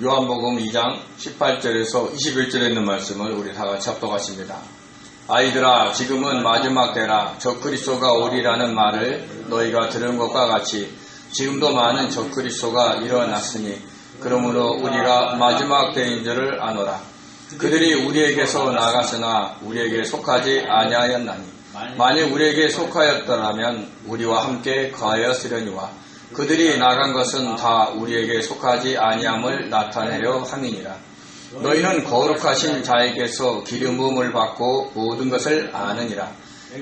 요한복음 2장 18절에서 21절에 있는 말씀을 우리 다 같이 합독하십니다. 아이들아, 지금은 마지막 때라. 저 그리스도가 오리라는 말을 너희가 들은 것과 같이 지금도 많은 저 그리스도가 일어났으니 그러므로 우리가 마지막 때인 줄을 아노라. 그들이 우리에게서 나갔으나 우리에게 속하지 아니하였나니 만일 우리에게 속하였더라면 우리와 함께 거하였으려니와 그들이 나간 것은 다 우리에게 속하지 아니함을 나타내려 함이니라. 너희는 거룩하신 자에게서 기름 부음을 받고 모든 것을 아느니라.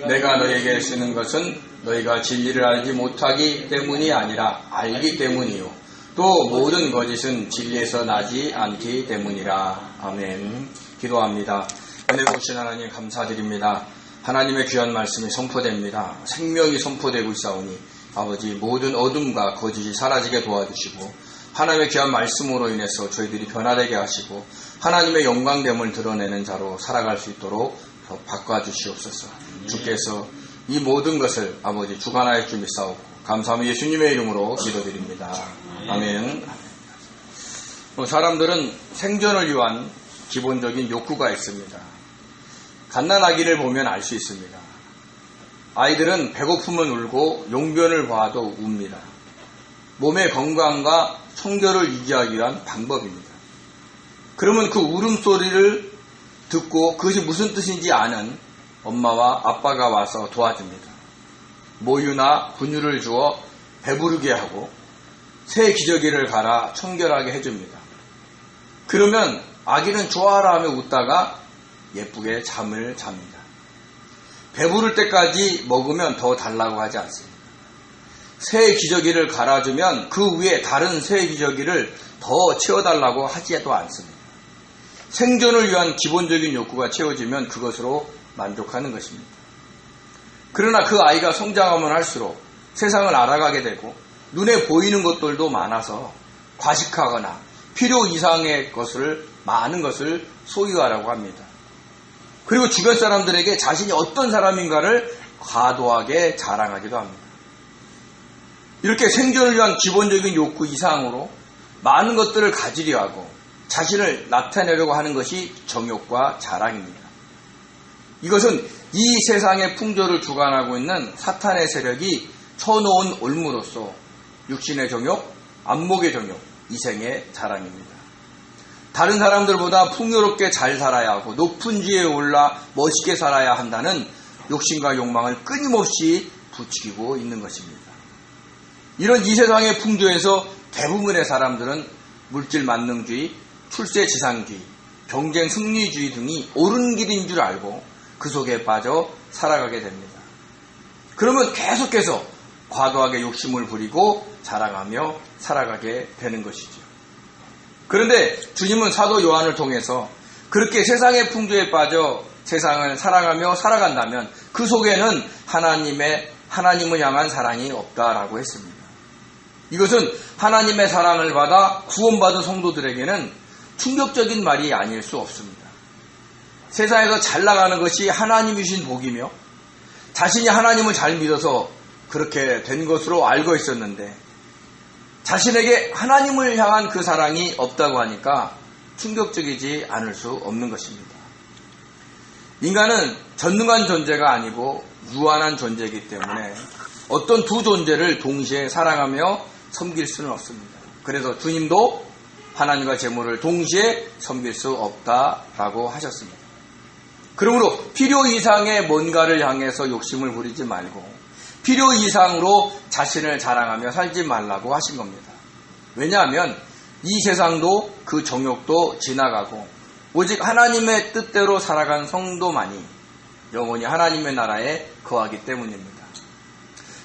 내가 너희에게 쓰는 것은 너희가 진리를 알지 못하기 때문이 아니라 알기 때문이요 또 모든 거짓은 진리에서 나지 않기 때문이라. 아멘. 기도합니다. 은혜 주신 하나님 감사드립니다. 하나님의 귀한 말씀이 선포됩니다. 생명이 선포되고 있사오니 아버지, 모든 어둠과 거짓이 사라지게 도와주시고 하나님의 귀한 말씀으로 인해서 저희들이 변화되게 하시고 하나님의 영광됨을 드러내는 자로 살아갈 수 있도록 바꿔주시옵소서. 주께서 이 모든 것을 아버지 주관하여 줄 믿사오고 감사하며 예수님의 이름으로 기도드립니다. 아멘. 사람들은 생존을 위한 기본적인 욕구가 있습니다. 갓난아기를 보면 알 수 있습니다. 아이들은 배고프면 울고 용변을 봐도 웁니다. 몸의 건강과 청결을 유지하기 위한 방법입니다. 그러면 그 울음소리를 듣고 그것이 무슨 뜻인지 아는 엄마와 아빠가 와서 도와줍니다. 모유나 분유를 주어 배부르게 하고 새 기저귀를 갈아 청결하게 해줍니다. 그러면 아기는 좋아라 하며 웃다가 예쁘게 잠을 잡니다. 배부를 때까지 먹으면 더 달라고 하지 않습니다. 새 기저귀를 갈아주면 그 위에 다른 새 기저귀를 더 채워달라고 하지도 않습니다. 생존을 위한 기본적인 욕구가 채워지면 그것으로 만족하는 것입니다. 그러나 그 아이가 성장하면 할수록 세상을 알아가게 되고 눈에 보이는 것들도 많아서 과식하거나 필요 이상의 것을 많은 것을 소유하라고 합니다. 그리고 주변 사람들에게 자신이 어떤 사람인가를 과도하게 자랑하기도 합니다. 이렇게 생존을 위한 기본적인 욕구 이상으로 많은 것들을 가지려 하고 자신을 나타내려고 하는 것이 정욕과 자랑입니다. 이것은 이 세상의 풍조를 주관하고 있는 사탄의 세력이 쳐놓은 올무로서 육신의 정욕, 안목의 정욕, 이생의 자랑입니다. 다른 사람들보다 풍요롭게 잘 살아야 하고 높은 지위에 올라 멋있게 살아야 한다는 욕심과 욕망을 끊임없이 부추기고 있는 것입니다. 이런 이 세상의 풍조에서 대부분의 사람들은 물질 만능주의, 출세 지상주의, 경쟁 승리주의 등이 옳은 길인 줄 알고 그 속에 빠져 살아가게 됩니다. 그러면 계속해서 과도하게 욕심을 부리고 자랑하며 살아가게 되는 것이죠. 그런데 주님은 사도 요한을 통해서 그렇게 세상의 풍조에 빠져 세상을 사랑하며 살아간다면 그 속에는 하나님을 향한 사랑이 없다라고 했습니다. 이것은 하나님의 사랑을 받아 구원받은 성도들에게는 충격적인 말이 아닐 수 없습니다. 세상에서 잘 나가는 것이 하나님이 주신 복이며 자신이 하나님을 잘 믿어서 그렇게 된 것으로 알고 있었는데 자신에게 하나님을 향한 그 사랑이 없다고 하니까 충격적이지 않을 수 없는 것입니다. 인간은 전능한 존재가 아니고 유한한 존재이기 때문에 어떤 두 존재를 동시에 사랑하며 섬길 수는 없습니다. 그래서 주님도 하나님과 재물을 동시에 섬길 수 없다라고 하셨습니다. 그러므로 필요 이상의 뭔가를 향해서 욕심을 부리지 말고 필요 이상으로 자신을 자랑하며 살지 말라고 하신 겁니다. 왜냐하면 이 세상도 그 정욕도 지나가고 오직 하나님의 뜻대로 살아간 성도만이 영원히 하나님의 나라에 거하기 때문입니다.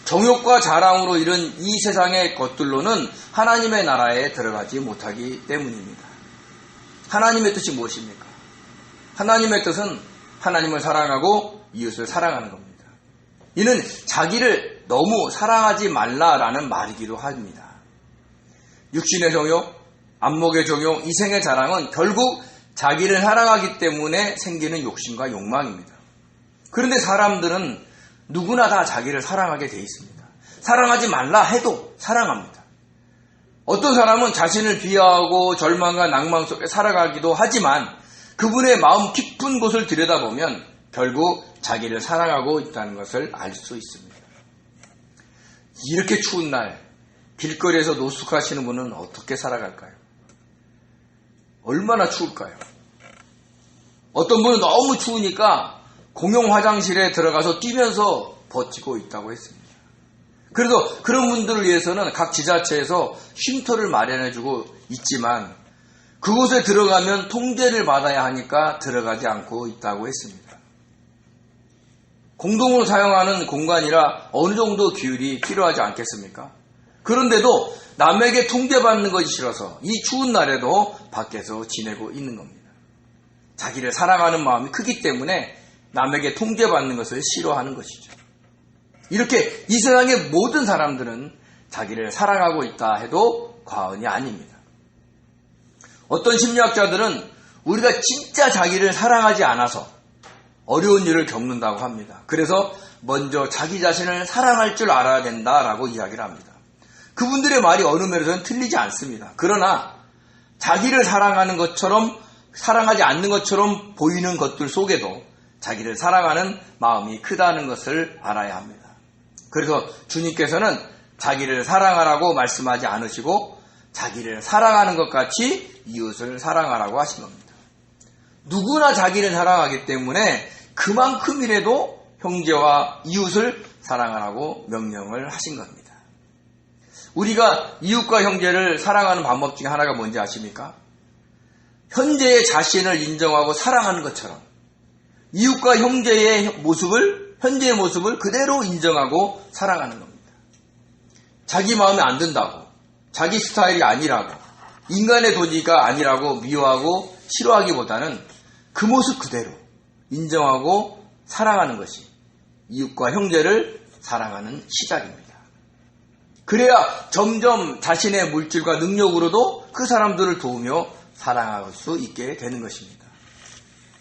정욕과 자랑으로 이른 이 세상의 것들로는 하나님의 나라에 들어가지 못하기 때문입니다. 하나님의 뜻이 무엇입니까? 하나님의 뜻은 하나님을 사랑하고 이웃을 사랑하는 겁니다. 이는 자기를 너무 사랑하지 말라라는 말이기도 합니다. 육신의 정욕, 안목의 정욕, 이생의 자랑은 결국 자기를 사랑하기 때문에 생기는 욕심과 욕망입니다. 그런데 사람들은 누구나 다 자기를 사랑하게 돼 있습니다. 사랑하지 말라 해도 사랑합니다. 어떤 사람은 자신을 비하하고 절망과 낭만 속에 살아가기도 하지만 그분의 마음 깊은 곳을 들여다보면 결국 자기를 사랑하고 있다는 것을 알 수 있습니다. 이렇게 추운 날 길거리에서 노숙하시는 분은 어떻게 살아갈까요? 얼마나 추울까요? 어떤 분은 너무 추우니까 공용 화장실에 들어가서 뛰면서 버티고 있다고 했습니다. 그래서 그런 분들을 위해서는 각 지자체에서 쉼터를 마련해주고 있지만 그곳에 들어가면 통제를 받아야 하니까 들어가지 않고 있다고 했습니다. 공동으로 사용하는 공간이라 어느 정도 규율이 필요하지 않겠습니까? 그런데도 남에게 통제받는 것이 싫어서 이 추운 날에도 밖에서 지내고 있는 겁니다. 자기를 사랑하는 마음이 크기 때문에 남에게 통제받는 것을 싫어하는 것이죠. 이렇게 이 세상의 모든 사람들은 자기를 사랑하고 있다 해도 과언이 아닙니다. 어떤 심리학자들은 우리가 진짜 자기를 사랑하지 않아서 어려운 일을 겪는다고 합니다. 그래서 먼저 자기 자신을 사랑할 줄 알아야 된다라고 이야기를 합니다. 그분들의 말이 어느 면에서는 틀리지 않습니다. 그러나 자기를 사랑하는 것처럼 사랑하지 않는 것처럼 보이는 것들 속에도 자기를 사랑하는 마음이 크다는 것을 알아야 합니다. 그래서 주님께서는 자기를 사랑하라고 말씀하지 않으시고 자기를 사랑하는 것 같이 이웃을 사랑하라고 하신 겁니다. 누구나 자기를 사랑하기 때문에 그만큼이라도 형제와 이웃을 사랑하라고 명령을 하신 겁니다. 우리가 이웃과 형제를 사랑하는 방법 중에 하나가 뭔지 아십니까? 현재의 자신을 인정하고 사랑하는 것처럼 이웃과 형제의 모습을, 현재의 모습을 그대로 인정하고 사랑하는 겁니다. 자기 마음에 안 든다고, 자기 스타일이 아니라고, 인간의 도리가 아니라고 미워하고 싫어하기보다는 그 모습 그대로 인정하고 사랑하는 것이 이웃과 형제를 사랑하는 시작입니다. 그래야 점점 자신의 물질과 능력으로도 그 사람들을 도우며 사랑할 수 있게 되는 것입니다.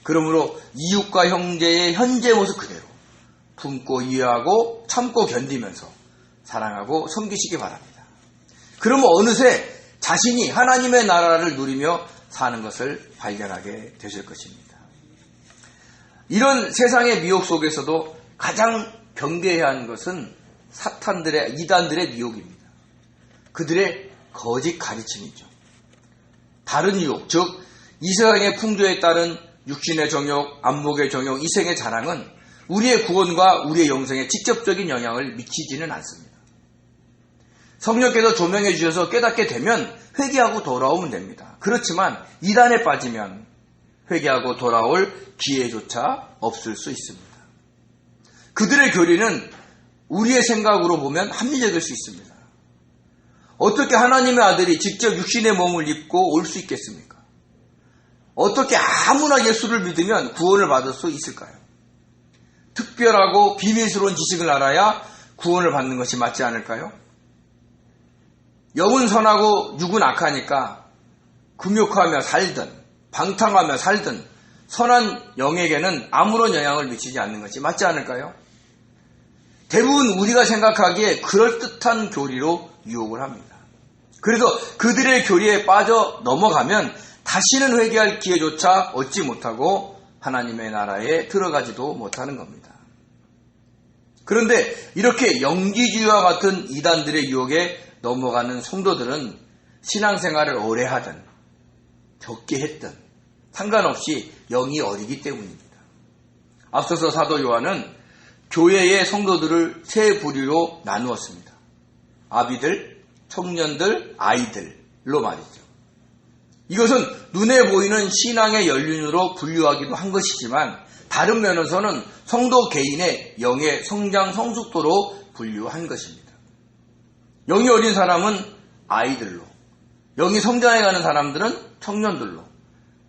그러므로 이웃과 형제의 현재 모습 그대로 품고 이해하고 참고 견디면서 사랑하고 섬기시기 바랍니다. 그러면 어느새 자신이 하나님의 나라를 누리며 사는 것을 발견하게 되실 것입니다. 이런 세상의 미혹 속에서도 가장 경계해야 하는 것은 사탄들의, 이단들의 미혹입니다. 그들의 거짓 가르침이죠. 다른 유혹, 즉 이 세상의 풍조에 따른 육신의 정욕, 안목의 정욕, 이생의 자랑은 우리의 구원과 우리의 영생에 직접적인 영향을 미치지는 않습니다. 성령께서 조명해 주셔서 깨닫게 되면 회개하고 돌아오면 됩니다. 그렇지만 이단에 빠지면 회개하고 돌아올 기회조차 없을 수 있습니다. 그들의 교리는 우리의 생각으로 보면 합리적일 수 있습니다. 어떻게 하나님의 아들이 직접 육신의 몸을 입고 올 수 있겠습니까? 어떻게 아무나 예수를 믿으면 구원을 받을 수 있을까요? 특별하고 비밀스러운 지식을 알아야 구원을 받는 것이 맞지 않을까요? 영은 선하고 육은 악하니까 금욕하며 살든 방탕하며 살든 선한 영에게는 아무런 영향을 미치지 않는 것이 맞지 않을까요? 대부분 우리가 생각하기에 그럴듯한 교리로 유혹을 합니다. 그래서 그들의 교리에 빠져 넘어가면 다시는 회개할 기회조차 얻지 못하고 하나님의 나라에 들어가지도 못하는 겁니다. 그런데 이렇게 영지주의와 같은 이단들의 유혹에 넘어가는 성도들은 신앙생활을 오래 하든 적게 했든 상관없이 영이 어리기 때문입니다. 앞서서 사도 요한은 교회의 성도들을 세 부류로 나누었습니다. 아비들, 청년들, 아이들로 말이죠. 이것은 눈에 보이는 신앙의 연륜으로 분류하기도 한 것이지만 다른 면에서는 성도 개인의 영의 성장 성숙도로 분류한 것입니다. 영이 어린 사람은 아이들로, 영이 성장해가는 사람들은 청년들로,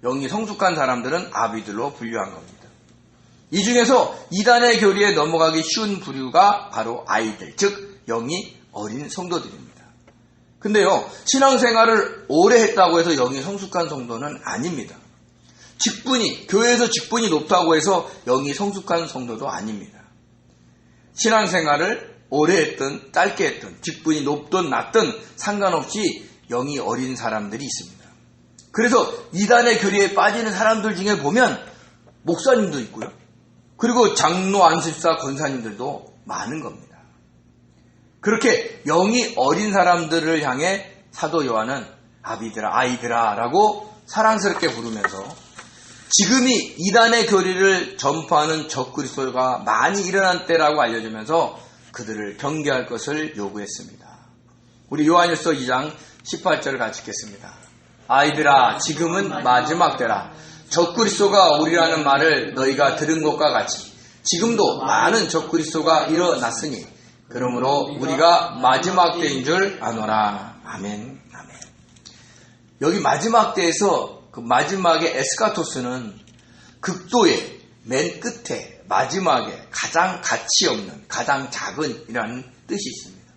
영이 성숙한 사람들은 아비들로 분류한 겁니다. 이 중에서 이단의 교리에 넘어가기 쉬운 부류가 바로 아이들, 즉 영이 어린 성도들입니다. 근데요, 신앙생활을 오래 했다고 해서 영이 성숙한 성도는 아닙니다. 교회에서 직분이 높다고 해서 영이 성숙한 성도도 아닙니다. 신앙생활을 오래 했든 짧게 했든 직분이 높든 낮든 상관없이 영이 어린 사람들이 있습니다. 그래서 이단의 교리에 빠지는 사람들 중에 보면 목사님도 있고요. 그리고 장로, 안수집사, 권사님들도 많은 겁니다. 그렇게 영이 어린 사람들을 향해 사도 요한은 아비들아, 아이들아 라고 사랑스럽게 부르면서 지금이 이단의 교리를 전파하는 적그리스도가 많이 일어난 때라고 알려주면서 그들을 경계할 것을 요구했습니다. 우리 요한일서 2장 18절을 같이 읽겠습니다. 아이들아, 지금은 마지막 때라. 적그리스도가 오리라는 말을 너희가 들은 것과 같이 지금도 많은 적그리스도가 일어났으니 그러므로 우리가 마지막 때인 줄 아노라. 아멘. 아멘. 여기 마지막 때에서 그 마지막에 에스카토스는 극도의 맨 끝에 마지막에 가장 가치 없는 가장 작은이라는 뜻이 있습니다.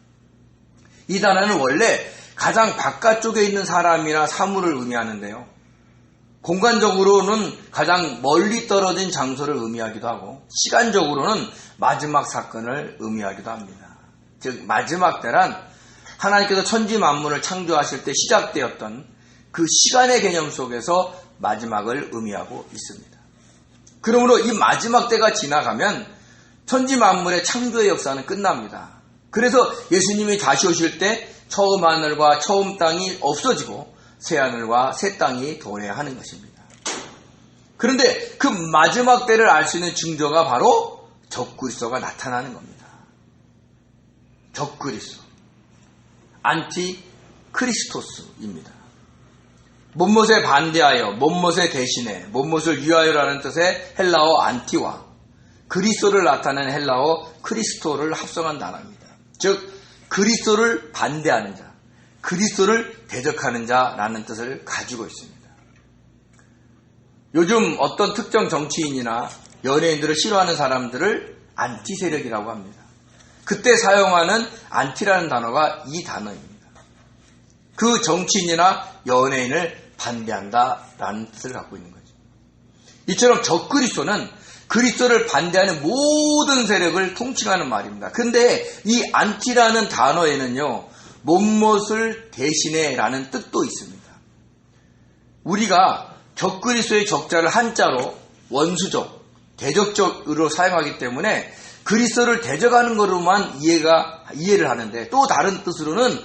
이 단어는 원래 가장 바깥쪽에 있는 사람이나 사물을 의미하는데요. 공간적으로는 가장 멀리 떨어진 장소를 의미하기도 하고 시간적으로는 마지막 사건을 의미하기도 합니다. 즉 마지막 때란 하나님께서 천지 만물을 창조하실 때 시작되었던 그 시간의 개념 속에서 마지막을 의미하고 있습니다. 그러므로 이 마지막 때가 지나가면 천지 만물의 창조의 역사는 끝납니다. 그래서 예수님이 다시 오실 때 처음 하늘과 처음 땅이 없어지고 새 하늘과 새 땅이 도래하는 것입니다. 그런데 그 마지막 때를 알 수 있는 증거가 바로 적그리스도가 나타나는 겁니다. 적그리스도, 안티크리스토스입니다. 못못에 반대하여, 못못에 대신해, 못못을 위하여라는 뜻의 헬라어 안티와 그리스도를 나타내는 헬라어 크리스토를 합성한 단어입니다. 즉 그리스도를 반대하는 자, 그리스도를 대적하는 자라는 뜻을 가지고 있습니다. 요즘 어떤 특정 정치인이나 연예인들을 싫어하는 사람들을 안티 세력이라고 합니다. 그때 사용하는 안티라는 단어가 이 단어입니다. 그 정치인이나 연예인을 반대한다라는 뜻을 갖고 있는 거죠. 이처럼 적그리스도는 그리스도를 반대하는 모든 세력을 통칭하는 말입니다. 근데 이 안티라는 단어에는요, 못못을 대신해라는 뜻도 있습니다. 우리가 적그리스도의 적자를 한자로 원수적, 대적적으로 사용하기 때문에 그리스도를 대적하는 것으로만 이해를 하는데 또 다른 뜻으로는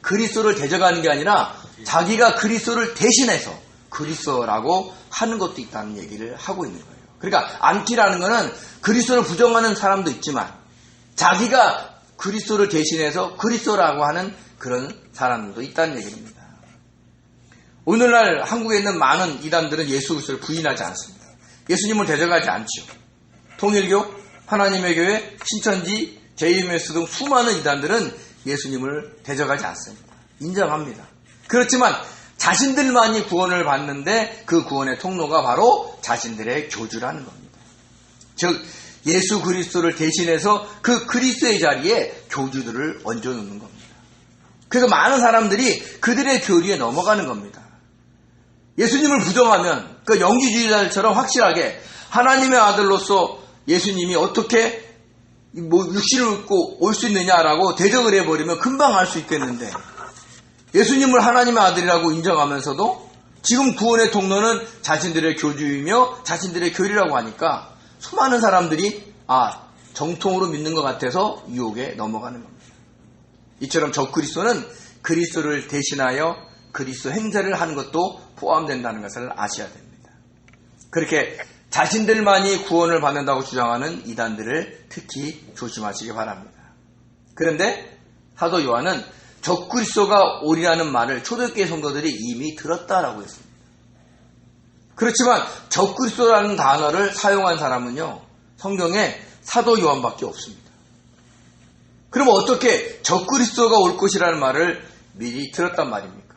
그리스도를 대적하는 게 아니라 자기가 그리스도를 대신해서 그리스도라고 하는 것도 있다는 얘기를 하고 있는 거예요. 그러니까 안티라는 것은 그리스도를 부정하는 사람도 있지만 자기가 그리스도를 대신해서 그리스도라고 하는 그런 사람도 있다는 얘기입니다. 오늘날 한국에 있는 많은 이단들은 예수 그리스도를 부인하지 않습니다. 예수님을 대적하지 않죠. 통일교, 하나님의 교회, 신천지, JMS 등 수많은 이단들은 예수님을 대적하지 않습니다. 인정합니다. 그렇지만 자신들만이 구원을 받는데 그 구원의 통로가 바로 자신들의 교주라는 겁니다. 즉 예수 그리스도를 대신해서 그 그리스도의 자리에 교주들을 얹어놓는 겁니다. 그래서 많은 사람들이 그들의 교리에 넘어가는 겁니다. 예수님을 부정하면 그 영지주의자들처럼 확실하게 하나님의 아들로서 예수님이 어떻게 육신을 입고 올 수 있느냐라고 대적을 해버리면 금방 알 수 있겠는데 예수님을 하나님의 아들이라고 인정하면서도 지금 구원의 통로는 자신들의 교주이며 자신들의 교리라고 하니까 수많은 사람들이 정통으로 믿는 것 같아서 유혹에 넘어가는 겁니다. 이처럼 적그리스도는 그리스도를 대신하여 그리스도 행세를 하는 것도 포함된다는 것을 아셔야 됩니다. 그렇게 자신들만이 구원을 받는다고 주장하는 이단들을 특히 조심하시기 바랍니다. 그런데 사도 요한은 적그리스도가 오리라는 말을 초대교회 성도들이 이미 들었다라고 했습니다. 그렇지만 적그리스도라는 단어를 사용한 사람은요, 성경에 사도 요한밖에 없습니다. 그럼 어떻게 적그리스도가 올 것이라는 말을 미리 들었단 말입니까?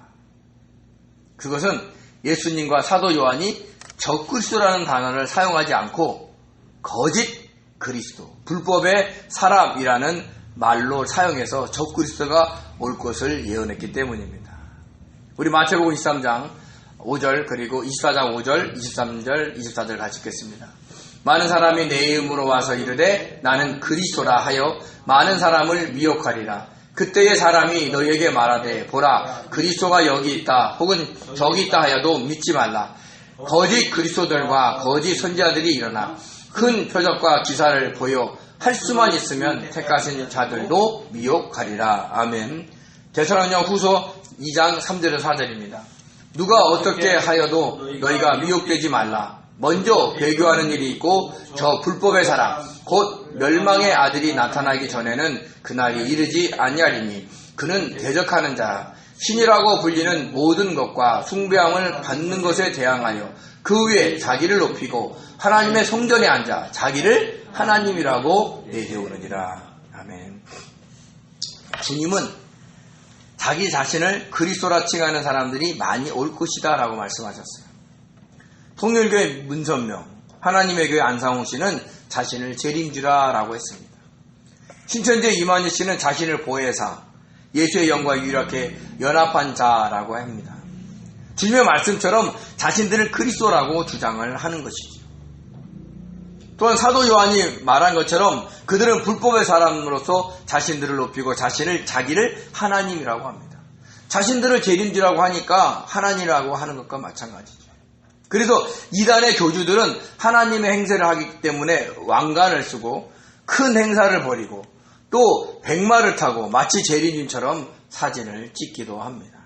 그것은 예수님과 사도 요한이 적그리스도라는 단어를 사용하지 않고 거짓 그리스도, 불법의 사람이라는 말로 사용해서 적그리스도가 올 것을 예언했기 때문입니다. 우리 마태복음 23장 5절 그리고 24장 5절, 23절, 24절 같이 읽겠습니다. 많은 사람이 내 이름으로 와서 이르되 나는 그리스도라 하여 많은 사람을 미혹하리라. 그때의 사람이 너희에게 말하되 보라 그리스도가 여기 있다 혹은 저기 있다 하여도 믿지 말라. 거짓 그리스도들과 거짓 선지자들이 일어나 큰 표적과 기사를 보여 할 수만 있으면 택하신 자들도 미혹하리라. 아멘. 데살로니가 후서 2장 3절에서 4절입니다. 누가 어떻게 하여도 너희가 미혹되지 말라. 먼저 배교하는 일이 있고 저 불법의 사람 곧 멸망의 아들이 나타나기 전에는 그날이 이르지 아니하리니 그는 대적하는 자 신이라고 불리는 모든 것과 숭배함을 받는 것에 대항하여 그 위에 자기를 높이고 하나님의 성전에 앉아 자기를 하나님이라고 내세우느니라. 아멘. 주님은 자기 자신을 그리스도라 칭하는 사람들이 많이 올 것이다 라고 말씀하셨어요. 통일교회 문선명, 하나님의 교회 안상홍 씨는 자신을 재림주라 라고 했습니다. 신천지의 이만희 씨는 자신을 보혜사, 예수의 영과 유일하게 연합한 자라고 합니다. 주님의 말씀처럼 자신들을 그리스도라고 주장을 하는 것이죠. 또한 사도 요한이 말한 것처럼 그들은 불법의 사람으로서 자신들을 높이고 자기를 하나님이라고 합니다. 자신들을 재림주라고 하니까 하나님이라고 하는 것과 마찬가지죠. 그래서 이단의 교주들은 하나님의 행세를 하기 때문에 왕관을 쓰고 큰 행사를 벌이고 또 백마를 타고 마치 재림님처럼 사진을 찍기도 합니다.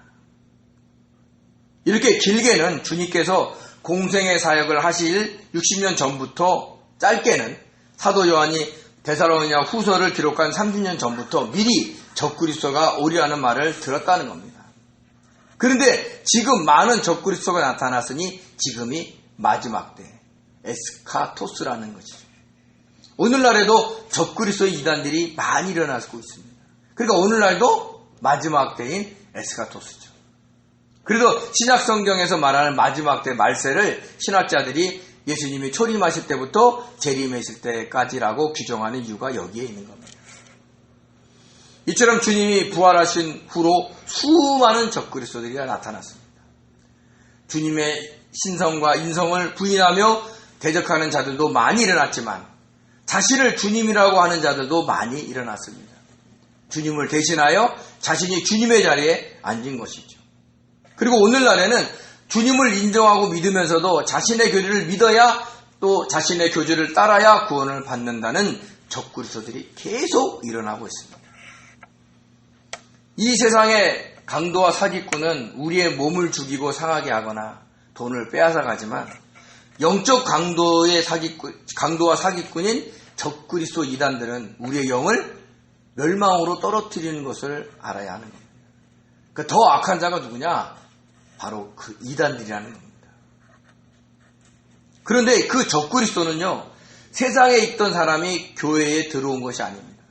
이렇게 길게는 주님께서 공생의 사역을 하실 60년 전부터, 짧게는 사도 요한이 데살로니가 후서를 기록한 30년 전부터 미리 적그리스도가 오리라는 말을 들었다는 겁니다. 그런데 지금 많은 적그리스도가 나타났으니 지금이 마지막 때 에스카토스라는 것이죠. 오늘날에도 적그리스도의 이단들이 많이 일어나고 있습니다. 그러니까 오늘날도 마지막 때인 에스카토스죠. 그래서 신약성경에서 말하는 마지막 때 말세를 신학자들이 예수님이 초림하실 때부터 재림하실 때까지라고 규정하는 이유가 여기에 있는 겁니다. 이처럼 주님이 부활하신 후로 수많은 적그리스도들이 나타났습니다. 주님의 신성과 인성을 부인하며 대적하는 자들도 많이 일어났지만 자신을 주님이라고 하는 자들도 많이 일어났습니다. 주님을 대신하여 자신이 주님의 자리에 앉은 것이죠. 그리고 오늘날에는 주님을 인정하고 믿으면서도 자신의 교리를 믿어야 또 자신의 교주를 따라야 구원을 받는다는 적그리스도들이 계속 일어나고 있습니다. 이 세상의 강도와 사기꾼은 우리의 몸을 죽이고 상하게 하거나 돈을 빼앗아 가지만 영적 강도와 사기꾼인 적그리스도 이단들은 우리의 영을 멸망으로 떨어뜨리는 것을 알아야 하는 겁니다. 더 악한 자가 누구냐? 바로 그 이단들이라는 겁니다. 그런데 그 적그리스도는요, 세상에 있던 사람이 교회에 들어온 것이 아닙니다.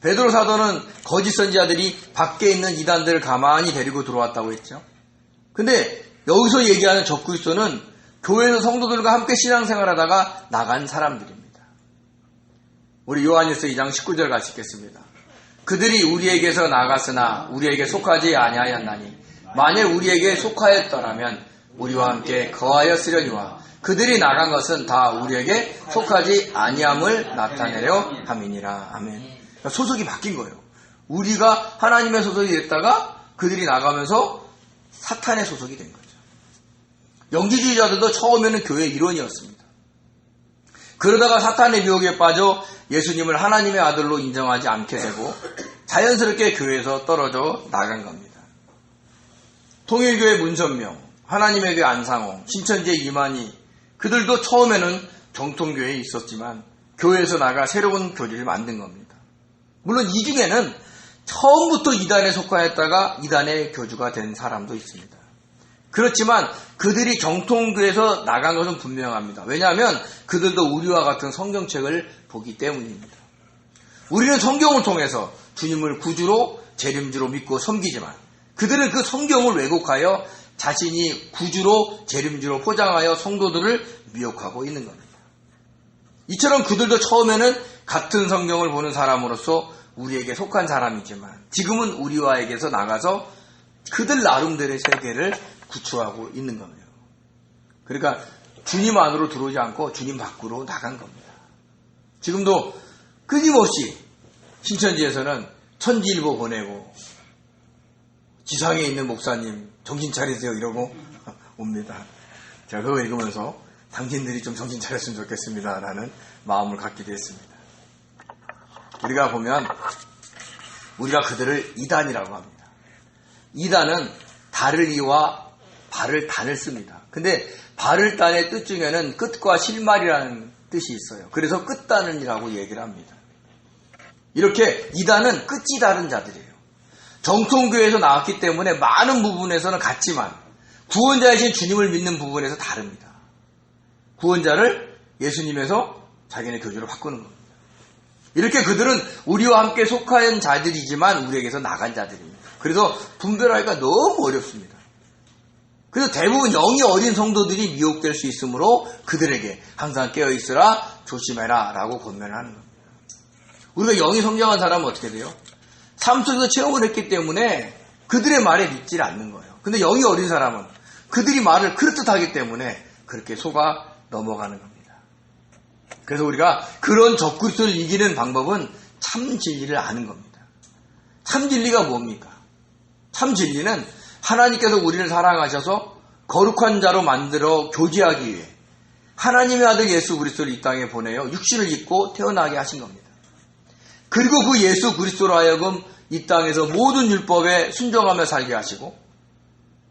베드로 사도는 거짓 선지자들이 밖에 있는 이단들을 가만히 데리고 들어왔다고 했죠. 근데 여기서 얘기하는 적그리스도는 교회에서 성도들과 함께 신앙생활하다가 나간 사람들입니다. 우리 요한일서 2장 19절 같이 읽겠습니다. 그들이 우리에게서 나갔으나 우리에게 속하지 아니하였나니 만일 우리에게 속하였더라면 우리와 함께 거하였으려니와 그들이 나간 것은 다 우리에게 속하지 아니함을 나타내려 함이니라. 아멘. 그러니까 소속이 바뀐 거예요. 우리가 하나님의 소속이 됐다가 그들이 나가면서 사탄의 소속이 된 거죠. 영지주의자들도 처음에는 교회의 일원이었습니다. 그러다가 사탄의 유혹에 빠져 예수님을 하나님의 아들로 인정하지 않게 되고 자연스럽게 교회에서 떨어져 나간 겁니다. 통일교회 문선명, 하나님의 교회 안상홍, 신천지의 이만희, 그들도 처음에는 정통교회에 있었지만 교회에서 나가 새로운 교리를 만든 겁니다. 물론 이 중에는 처음부터 이단에 속하였다가 이단의 교주가 된 사람도 있습니다. 그렇지만 그들이 정통교회에서 나간 것은 분명합니다. 왜냐하면 그들도 우리와 같은 성경책을 보기 때문입니다. 우리는 성경을 통해서 주님을 구주로 재림주로 믿고 섬기지만 그들은 그 성경을 왜곡하여 자신이 구주로 재림주로 포장하여 성도들을 미혹하고 있는 겁니다. 이처럼 그들도 처음에는 같은 성경을 보는 사람으로서 우리에게 속한 사람이지만 지금은 우리와에게서 나가서 그들 나름대로의 세계를 구축하고 있는 겁니다. 그러니까 주님 안으로 들어오지 않고 주님 밖으로 나간 겁니다. 지금도 끊임없이 신천지에서는 천지일보 보내고 지상에 있는 목사님 정신 차리세요 이러고 옵니다. 제가 그거 읽으면서 당신들이 좀 정신 차렸으면 좋겠습니다 라는 마음을 갖기도 했습니다. 우리가 보면 우리가 그들을 이단이라고 합니다. 이단은 달을 이와 발을 단을 씁니다. 근데 발을 단의 뜻 중에는 끝과 실말이라는 뜻이 있어요. 그래서 끝단이라고 얘기를 합니다. 이렇게 이단은 끝이 다른 자들이에요. 정통교회에서 나왔기 때문에 많은 부분에서는 같지만 구원자이신 주님을 믿는 부분에서 다릅니다. 구원자를 예수님에서 자기네 교주로 바꾸는 겁니다. 이렇게 그들은 우리와 함께 속한 자들이지만 우리에게서 나간 자들입니다. 그래서 분별하기가 너무 어렵습니다. 그래서 대부분 영이 어린 성도들이 미혹될 수 있으므로 그들에게 항상 깨어있으라 조심해라 라고 권면을 하는 겁니다. 우리가 영이 성장한 사람은 어떻게 돼요? 삶 속에서 체험을 했기 때문에 그들의 말에 믿질 않는 거예요. 근데 영이 어린 사람은 그들이 말을 그렇듯하기 때문에 그렇게 속아 넘어가는 겁니다. 그래서 우리가 그런 적그리스도를 이기는 방법은 참 진리를 아는 겁니다. 참 진리가 뭡니까? 참 진리는 하나님께서 우리를 사랑하셔서 거룩한 자로 만들어 교제하기 위해 하나님의 아들 예수 그리스도를 이 땅에 보내어 육신을 입고 태어나게 하신 겁니다. 그리고 그 예수 그리스도로 하여금 이 땅에서 모든 율법에 순종하며 살게 하시고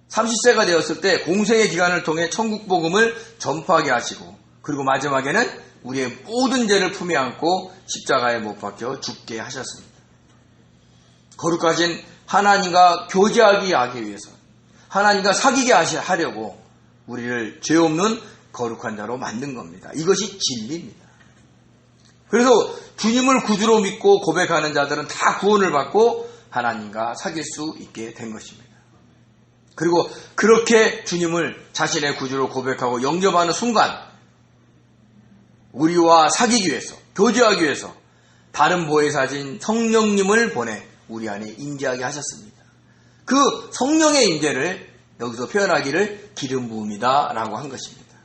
30세가 되었을 때 공생의 기간을 통해 천국 복음을 전파하게 하시고 그리고 마지막에는 우리의 모든 죄를 품에 안고 십자가에 못 박혀 죽게 하셨습니다. 거룩하신 하나님과 교제하기 위해서 하나님과 사귀게 하려고 우리를 죄 없는 거룩한 자로 만든 겁니다. 이것이 진리입니다. 그래서 주님을 구주로 믿고 고백하는 자들은 다 구원을 받고 하나님과 사귈 수 있게 된 것입니다. 그리고 그렇게 주님을 자신의 구주로 고백하고 영접하는 순간 우리와 사귀기 위해서 교제하기 위해서 다른 보혜사진 성령님을 보내 우리 안에 임재하게 하셨습니다. 그 성령의 임재를 여기서 표현하기를 기름 부음이다 라고 한 것입니다.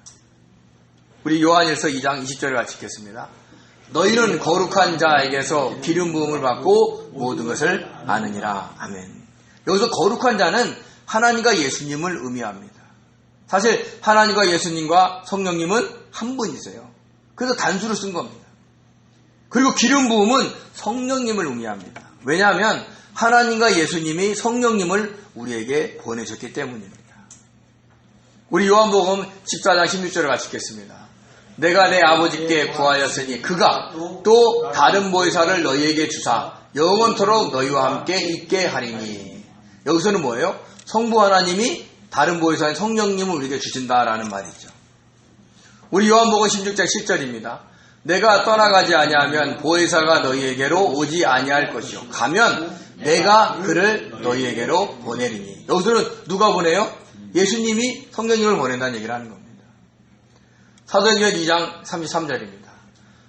우리 요한일서 2장 20절을 같이 읽겠습니다. 너희는 거룩한 자에게서 기름 부음을 받고 모든 것을 아느니라. 아멘. 여기서 거룩한 자는 하나님과 예수님을 의미합니다. 사실 하나님과 예수님과 성령님은 한 분이세요. 그래서 단수를 쓴 겁니다. 그리고 기름 부음은 성령님을 의미합니다. 왜냐하면 하나님과 예수님이 성령님을 우리에게 보내셨기 때문입니다. 우리 요한복음 14장 16절을 같이 읽겠습니다. 내가 내 아버지께 구하였으니 그가 또 다른 보혜사를 너희에게 주사 영원토록 너희와 함께 있게 하리니. 여기서는 뭐예요? 성부 하나님이 다른 보혜사인 성령님을 우리에게 주신다라는 말이죠. 우리 요한복음 16장 10절입니다. 내가 떠나가지 아니하면 보혜사가 너희에게로 오지 아니할 것이요 가면 내가 그를 너희에게로 보내리니. 여기서는 누가 보내요? 예수님이 성령님을 보낸다는 얘기를 하는 겁니다. 사도행전 2장 33절입니다.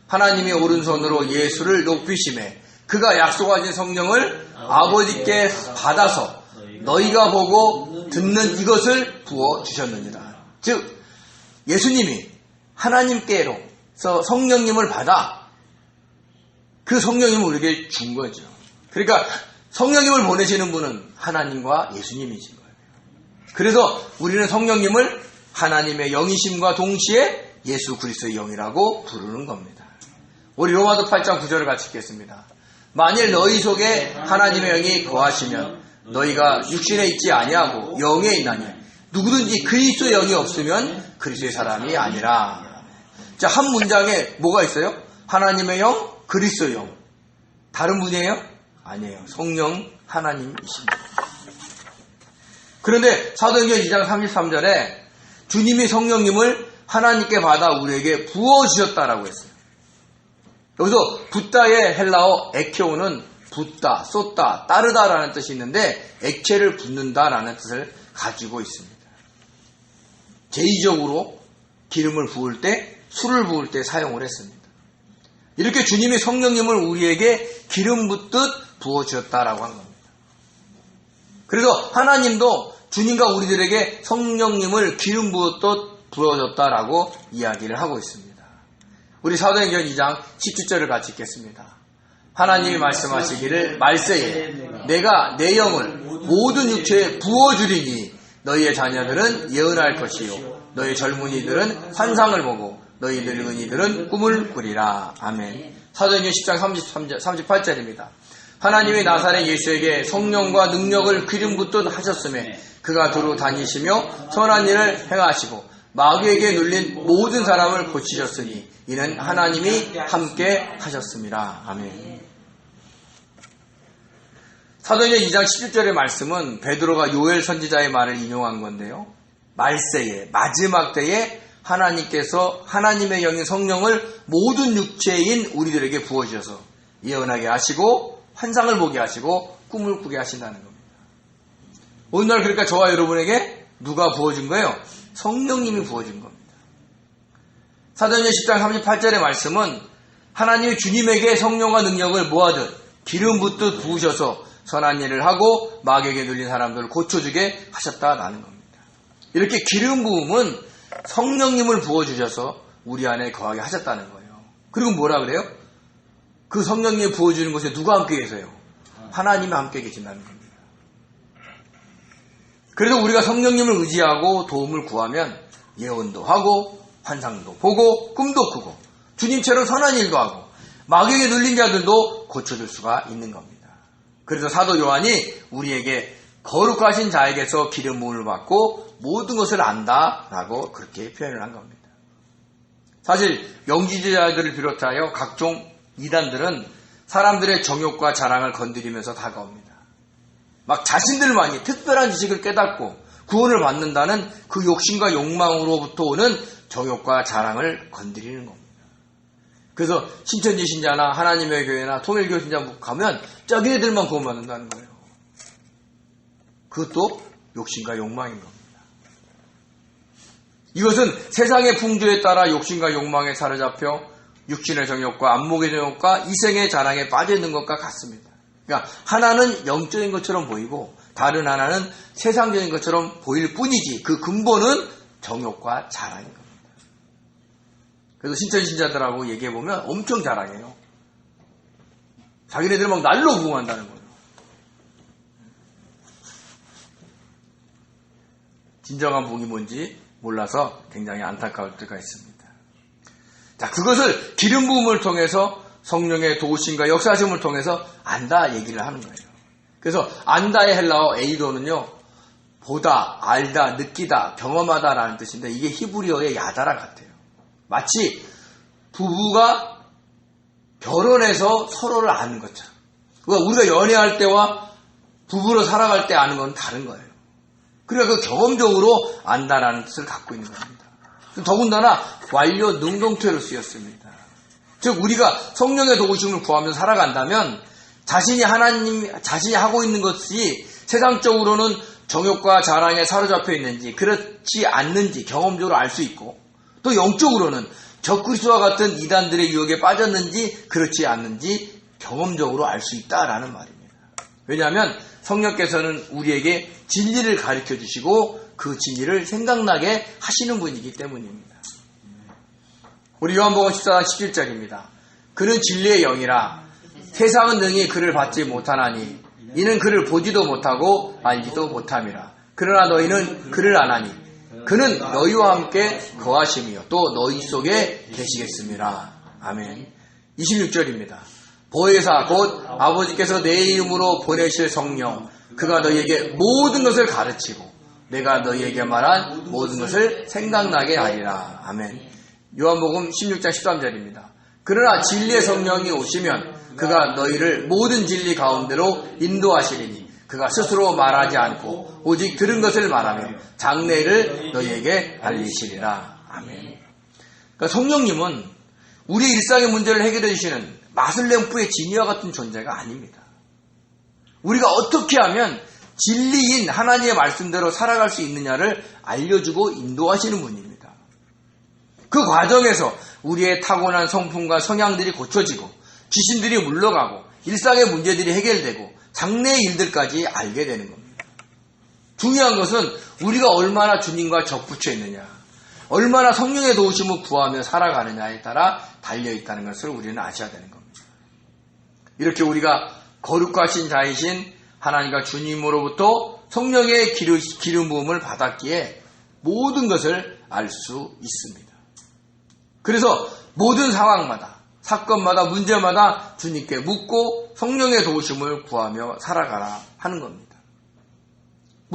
하나님이 오른손으로 예수를 높이심에 그가 약속하신 성령을 아버지께 받아서 너희가 보고 듣는 이것을 부어주셨느니라. 즉 예수님이 하나님께로서 성령님을 받아 그 성령님을 우리에게 준 거죠. 그러니까 성령님을 보내시는 분은 하나님과 예수님이신 거예요. 그래서 우리는 성령님을 하나님의 영이심과 동시에 예수 그리스도의 영이라고 부르는 겁니다. 우리 로마서 8장 9절을 같이 읽겠습니다. 만일 너희 속에 하나님의 영이 거하시면 너희가 육신에 있지 아니하고 영에 있나니 누구든지 그리스도의 영이 없으면 그리스도의 사람이 아니라. 자, 한 문장에 뭐가 있어요? 하나님의 영, 그리스도의 영. 다른 분이에요? 아니에요. 성령 하나님이십니다. 그런데 사도행전 2장 33절에 주님이 성령님을 하나님께 받아 우리에게 부어주셨다라고 했어요. 여기서 붓다의 헬라어 에케오는 붓다, 쏟다, 따르다라는 뜻이 있는데 액체를 붓는다라는 뜻을 가지고 있습니다. 제의적으로 기름을 부을 때, 술을 부을 때 사용을 했습니다. 이렇게 주님이 성령님을 우리에게 기름 붓듯 부어주셨다라고 한 겁니다. 그래서 하나님도 주님과 우리들에게 성령님을 기름 부었듯 부어줬다라고 이야기를 하고 있습니다. 우리 사도행전 2장 17절을 같이 읽겠습니다. 하나님이 말씀하시기를 말세에 내가 내 영을 모든 육체에 부어주리니 너희의 자녀들은 예언할 것이요 너희 젊은이들은 환상을 보고 너희 늙은이들은 꿈을 꾸리라. 아멘. 사도행전 10장 38절입니다. 하나님이 나사렛 예수에게 성령과 능력을 기름 붓듯 하셨음에 그가 두루 다니시며 선한 일을 행하시고 마귀에게 눌린 모든 사람을 고치셨으니 이는 하나님이 함께 하셨습니다. 아멘. 사도행전 2장 11절의 말씀은 베드로가 요엘 선지자의 말을 인용한 건데요. 말세에 마지막 때에 하나님께서 하나님의 영인 성령을 모든 육체인 우리들에게 부어주셔서 예언하게 하시고 환상을 보게 하시고 꿈을 꾸게 하신다는 겁니다. 오늘날 그러니까 저와 여러분에게 누가 부어준 거예요? 성령님이 부어준 겁니다. 사도행전 10장 38절의 말씀은 하나님이 주님에게 성령과 능력을 모아듯 기름 붓듯 부으셔서 선한 일을 하고 마귀에게 눌린 사람들을 고쳐주게 하셨다라는 겁니다. 이렇게 기름 부음은 성령님을 부어주셔서 우리 안에 거하게 하셨다는 거예요. 그리고 뭐라 그래요? 그 성령님이 부어주는 곳에 누가 함께 계세요? 하나님이 함께 계신다는 겁니다. 그래서 우리가 성령님을 의지하고 도움을 구하면 예언도 하고 환상도 보고 꿈도 꾸고 주님처럼 선한 일도 하고 마귀에게 눌린 자들도 고쳐줄 수가 있는 겁니다. 그래서 사도 요한이 우리에게 거룩하신 자에게서 기름 부음을 받고 모든 것을 안다라고 그렇게 표현을 한 겁니다. 사실 영지주의자들을 비롯하여 각종 이단들은 사람들의 정욕과 자랑을 건드리면서 다가옵니다. 막 자신들만이 특별한 지식을 깨닫고 구원을 받는다는 그 욕심과 욕망으로부터 오는 정욕과 자랑을 건드리는 겁니다. 그래서 신천지 신자나 하나님의 교회나 통일교 신자 가면 저기네들만 구원받는다는 거예요. 그것도 욕심과 욕망인 겁니다. 이것은 세상의 풍조에 따라 욕심과 욕망에 사로잡혀 육신의 정욕과 안목의 정욕과 이생의 자랑에 빠져 있는 것과 같습니다. 그러니까 하나는 영적인 것처럼 보이고 다른 하나는 세상적인 것처럼 보일 뿐이지 그 근본은 정욕과 자랑인 겁니다. 그래서 신천 신자들하고 얘기해보면 엄청 자랑해요. 자기네들 막 날로 부흥한다는 거예요. 진정한 부흥이 뭔지 몰라서 굉장히 안타까울 때가 있습니다. 자, 그것을 기름 부음을 통해서 성령의 도우심과 역사하심을 통해서 안다 얘기를 하는 거예요. 그래서 안다의 헬라어 에이도는요, 보다, 알다, 느끼다, 경험하다라는 뜻인데 이게 히브리어의 야다랑 같아요. 마치 부부가 결혼해서 서로를 아는 것처럼. 그러니까 우리가 연애할 때와 부부로 살아갈 때 아는 건 다른 거예요. 그러니까 그 경험적으로 안다라는 뜻을 갖고 있는 겁니다. 더군다나 완료 능동태로 쓰였습니다. 즉 우리가 성령의 도우심을 구하면서 살아간다면 자신이 하고 있는 것이 세상적으로는 정욕과 자랑에 사로잡혀 있는지 그렇지 않는지 경험적으로 알 수 있고 또 영적으로는 적그리스도와 같은 이단들의 유혹에 빠졌는지 그렇지 않는지 경험적으로 알 수 있다라는 말입니다. 왜냐하면 성령께서는 우리에게 진리를 가르쳐 주시고 그 진리를 생각나게 하시는 분이기 때문입니다. 우리 요한복음 14장 17절입니다. 그는 진리의 영이라 세상은 능히 그를 받지 못하나니 이는 그를 보지도 못하고 알지도 못함이라. 그러나 너희는 그를 아나니 그는 너희와 함께 거하심이요 또 너희 속에 계시겠습니다. 아멘. 26절입니다. 보혜사 곧 아버지께서 내 이름으로 보내실 성령 그가 너희에게 모든 것을 가르치고 내가 너희에게 말한 모든 것을 생각나게 하리라. 아멘. 요한복음 16장 13절입니다. 그러나 진리의 성령이 오시면 그가 너희를 모든 진리 가운데로 인도하시리니 그가 스스로 말하지 않고 오직 들은 것을 말하며 장래를 너희에게 알리시리라. 아멘. 그러니까 성령님은 우리 일상의 문제를 해결해 주시는 마술램프의 지니와 같은 존재가 아닙니다. 우리가 어떻게 하면 진리인 하나님의 말씀대로 살아갈 수 있느냐를 알려주고 인도하시는 분입니다. 그 과정에서 우리의 타고난 성품과 성향들이 고쳐지고 귀신들이 물러가고 일상의 문제들이 해결되고 장래의 일들까지 알게 되는 겁니다. 중요한 것은 우리가 얼마나 주님과 접붙여 있느냐, 얼마나 성령의 도우심을 구하며 살아가느냐에 따라 달려있다는 것을 우리는 아셔야 되는 겁니다. 이렇게 우리가 거룩하신 자이신 하나님과 주님으로부터 성령의 기름 부음을 받았기에 모든 것을 알 수 있습니다. 그래서 모든 상황마다, 사건마다, 문제마다 주님께 묻고 성령의 도우심을 구하며 살아가라 하는 겁니다.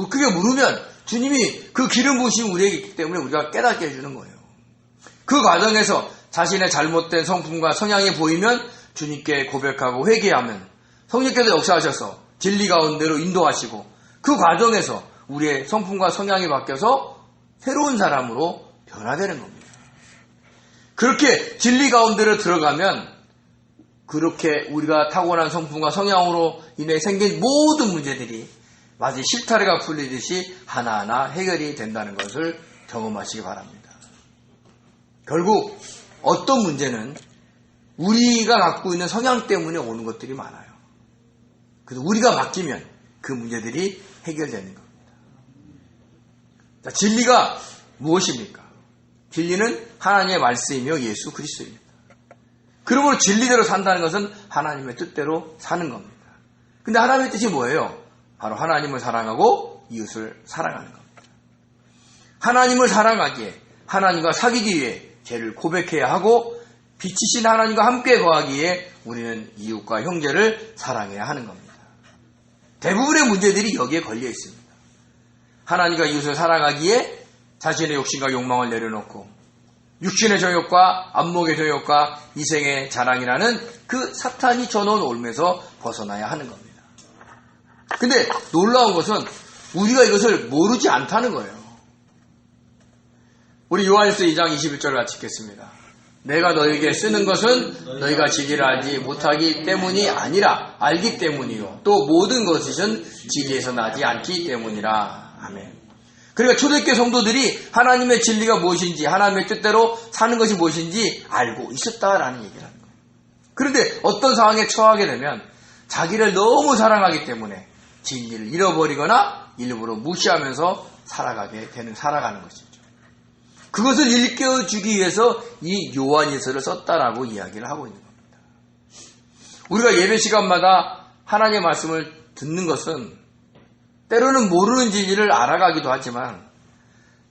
그게 물으면 주님이 그 기름 부으심이 우리에게 있기 때문에 우리가 깨닫게 해주는 거예요. 그 과정에서 자신의 잘못된 성품과 성향이 보이면 주님께 고백하고 회개하면 성령께서 역사하셔서 진리 가운데로 인도하시고 그 과정에서 우리의 성품과 성향이 바뀌어서 새로운 사람으로 변화되는 겁니다. 그렇게 진리 가운데로 들어가면 그렇게 우리가 타고난 성품과 성향으로 인해 생긴 모든 문제들이 마치 실타래가 풀리듯이 하나하나 해결이 된다는 것을 경험하시기 바랍니다. 결국 어떤 문제는 우리가 갖고 있는 성향 때문에 오는 것들이 많아요. 그래서 우리가 바뀌면 그 문제들이 해결되는 겁니다. 자, 진리가 무엇입니까? 진리는 하나님의 말씀이며 예수 그리스도입니다. 그러므로 진리대로 산다는 것은 하나님의 뜻대로 사는 겁니다. 근데 하나님의 뜻이 뭐예요? 바로 하나님을 사랑하고 이웃을 사랑하는 겁니다. 하나님을 사랑하기에, 하나님과 사귀기 위해 죄를 고백해야 하고 빛이신 하나님과 함께 거하기에 우리는 이웃과 형제를 사랑해야 하는 겁니다. 대부분의 문제들이 여기에 걸려 있습니다. 하나님과 이웃을 사랑하기에 자신의 욕심과 욕망을 내려놓고 육신의 정욕과 안목의 정욕과 이생의 자랑이라는 그 사탄이 쳐놓은 올무에서 벗어나야 하는 겁니다. 근데 놀라운 것은 우리가 이것을 모르지 않다는 거예요. 우리 요한일서 2장 21절을 같이 읽겠습니다. 내가 너에게 쓰는 것은 너희가 진리를 알지 못하기 때문이 아니라 알기 때문이요. 또 모든 것은 진리에서 나지 않기 때문이라. 아멘. 그러니까 초대교회 성도들이 하나님의 진리가 무엇인지, 하나님의 뜻대로 사는 것이 무엇인지 알고 있었다라는 얘기를 하는 거예요. 그런데 어떤 상황에 처하게 되면 자기를 너무 사랑하기 때문에 진리를 잃어버리거나 일부러 무시하면서 살아가는 것이죠. 그것을 일깨워주기 위해서 이 요한일서를 썼다라고 이야기를 하고 있는 겁니다. 우리가 예배 시간마다 하나님의 말씀을 듣는 것은 때로는 모르는 진리를 알아가기도 하지만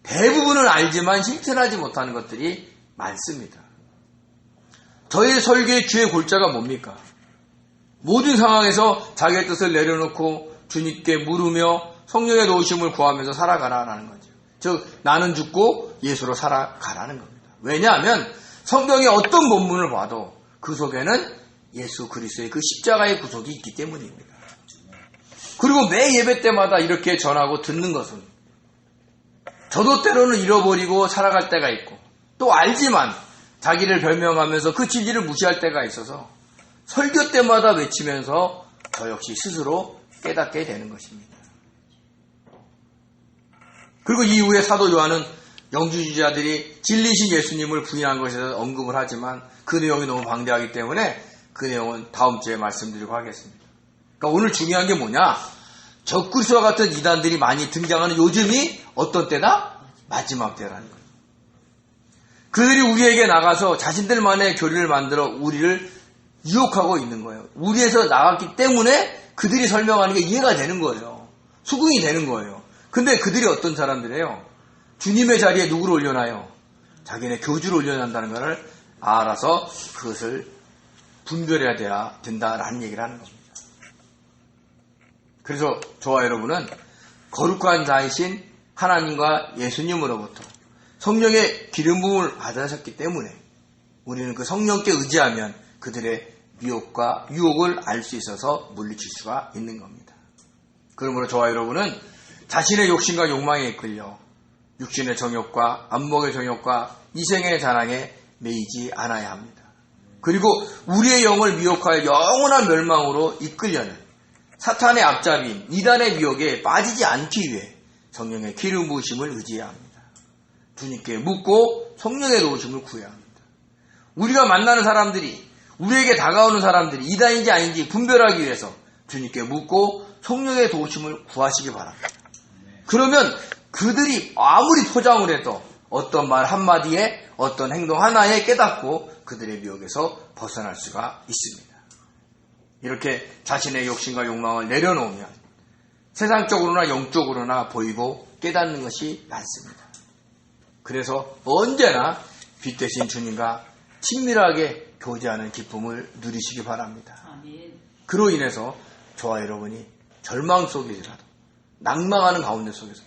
대부분은 알지만 실천하지 못하는 것들이 많습니다. 저희 설교의 주의 골자가 뭡니까? 모든 상황에서 자기의 뜻을 내려놓고 주님께 물으며 성령의 도우심을 구하면서 살아가라는 거죠. 즉 나는 죽고 예수로 살아가라는 겁니다. 왜냐하면 성경의 어떤 본문을 봐도 그 속에는 예수 그리스도의 그 십자가의 구속이 있기 때문입니다. 그리고 매 예배 때마다 이렇게 전하고 듣는 것은 저도 때로는 잃어버리고 살아갈 때가 있고 또 알지만 자기를 변명하면서 그 진리를 무시할 때가 있어서 설교 때마다 외치면서 저 역시 스스로 깨닫게 되는 것입니다. 그리고 이후에 사도 요한은 영주주의자들이 진리신 예수님을 부인한 것에 대해서 언급을 하지만 그 내용이 너무 방대하기 때문에 그 내용은 다음 주에 말씀드리고 하겠습니다. 그러니까 오늘 중요한 게 뭐냐? 적그리스도와 같은 이단들이 많이 등장하는 요즘이 어떤 때다? 마지막 때라는 거예요. 그들이 우리에게 나가서 자신들만의 교리를 만들어 우리를 유혹하고 있는 거예요. 우리에서 나갔기 때문에 그들이 설명하는 게 이해가 되는 거예요. 수긍이 되는 거예요. 근데 그들이 어떤 사람들이에요? 주님의 자리에 누구를 올려놔요? 자기네 교주를 올려놓는다는 것을 알아서 그것을 분별해야 된다라는 얘기를 하는 겁니다. 그래서 저와 여러분은 거룩한 자이신 하나님과 예수님으로부터 성령의 기름 부음을 받으셨기 때문에 우리는 그 성령께 의지하면 그들의 미혹과 유혹을 알 수 있어서 물리칠 수가 있는 겁니다. 그러므로 저와 여러분은 자신의 욕심과 욕망에 이끌려 육신의 정욕과 안목의 정욕과 이생의 자랑에 매이지 않아야 합니다. 그리고 우리의 영을 미혹하여 영원한 멸망으로 이끌려는 사탄의 앞잡이인 이단의 미혹에 빠지지 않기 위해 성령의 기름 부으심을 의지해야 합니다. 주님께 묻고 성령의 도우심을 구해야 합니다. 우리가 만나는 사람들이, 우리에게 다가오는 사람들이 이단인지 아닌지 분별하기 위해서 주님께 묻고 성령의 도우심을 구하시기 바랍니다. 그러면 그들이 아무리 포장을 해도 어떤 말 한마디에 어떤 행동 하나에 깨닫고 그들의 미혹에서 벗어날 수가 있습니다. 이렇게 자신의 욕심과 욕망을 내려놓으면 세상적으로나 영적으로나 보이고 깨닫는 것이 낫습니다. 그래서 언제나 빛 대신 주님과 친밀하게 교제하는 기쁨을 누리시기 바랍니다. 그로 인해서 저와 여러분이 절망 속이라도 낭망하는 가운데 속에서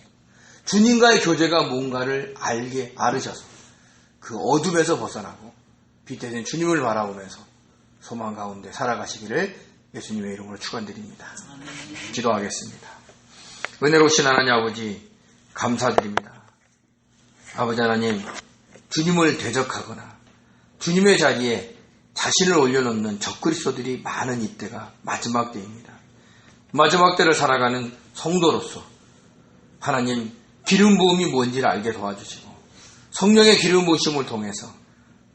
주님과의 교제가 뭔가를 알으셔서 그 어둠에서 벗어나고 빛 대신 주님을 바라보면서 소망 가운데 살아가시기를 예수님의 이름으로 축원드립니다. 기도하겠습니다. 은혜로우신 하나님 아버지 감사드립니다. 아버지 하나님, 주님을 대적하거나 주님의 자리에 자신을 올려놓는 적그리스도들이 많은 이때가 마지막 때입니다. 마지막 때를 살아가는 성도로서 하나님 기름 부음이 뭔지를 알게 도와주시고 성령의 기름 부으심을 통해서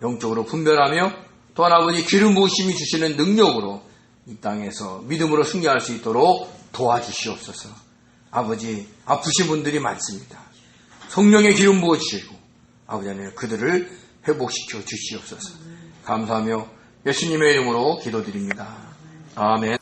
영적으로 분별하며 또한 아버지 기름 부으심이 주시는 능력으로 이 땅에서 믿음으로 승리할 수 있도록 도와주시옵소서. 아버지 아프신 분들이 많습니다. 성령의 기름 부어주시고 아버지 하나님 그들을 회복시켜 주시옵소서. 감사하며 예수님의 이름으로 기도드립니다. 아멘.